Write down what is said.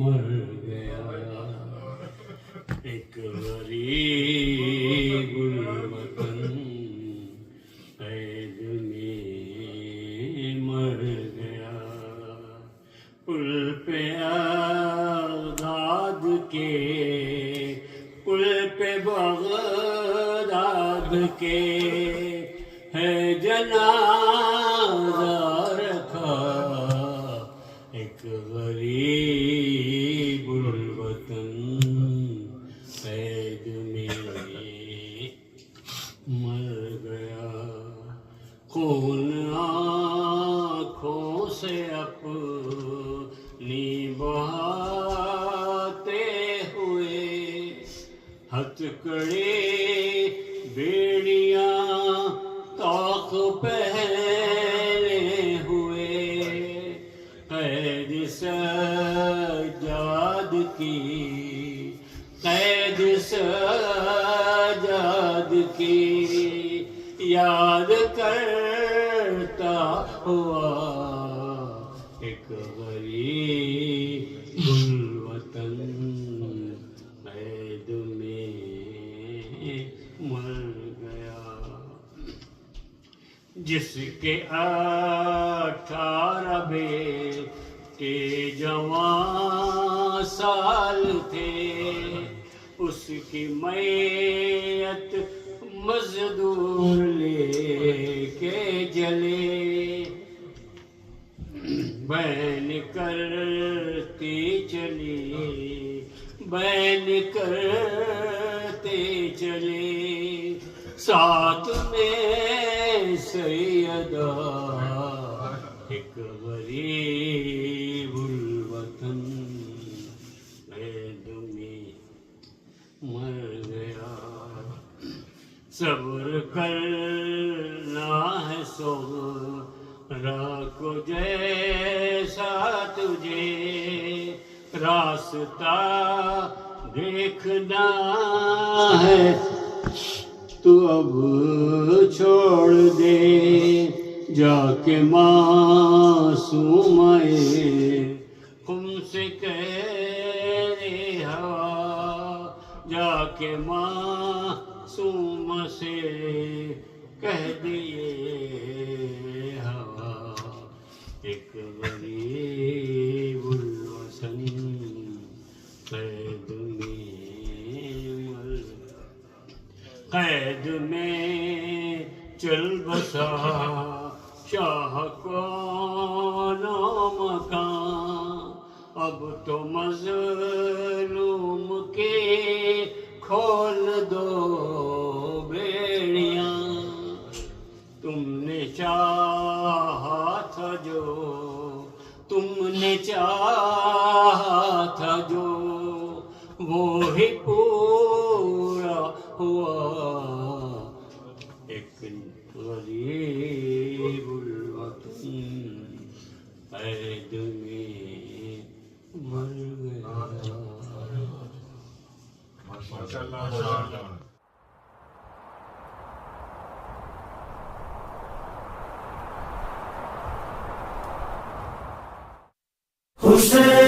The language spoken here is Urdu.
مر گیا ایک غریب الوطن قید میں مر گیا پل پہ بغداد کے پل پہ بغداد کے ہے جنازہ رکھا ایک غریب الوطن قید میں مر گیا خون آنکھوں سے اپنی بہاتے ہوئے ہتھکڑی بیڑیاں طاق پہنے ہوئے قید سجاد کی قید سجاد کی یاد کرتا ہوا ایک غریب الوطن قید میں مر گیا جس کے 18 بیٹے جوان سال تھے اس کی میت مزدور لے کے جلے بین کرتی چلی بین کرتے چلے ساتھ میں سیدہ ایک غریب الوطن قید میں مر گیا صبر کرنا ہے سغرا کو جیسا تجھے راستہ دیکھنا ہے تو اب چھوڑ دے جا کے معصومے خم سے کہہ ہوا جا کے معصوم سے کہہ دیے ہوا ایک غریب الوطن قید میں مر قید میں چل بسا شاہ کو مکان اب تو مظلوم کے کھول دو بیڑیاں تم نے چاہا تھا جو تم نے چاہا تھا جو وہی پورا ہوا ایک غریب الوطن قید میں مر گیا حسین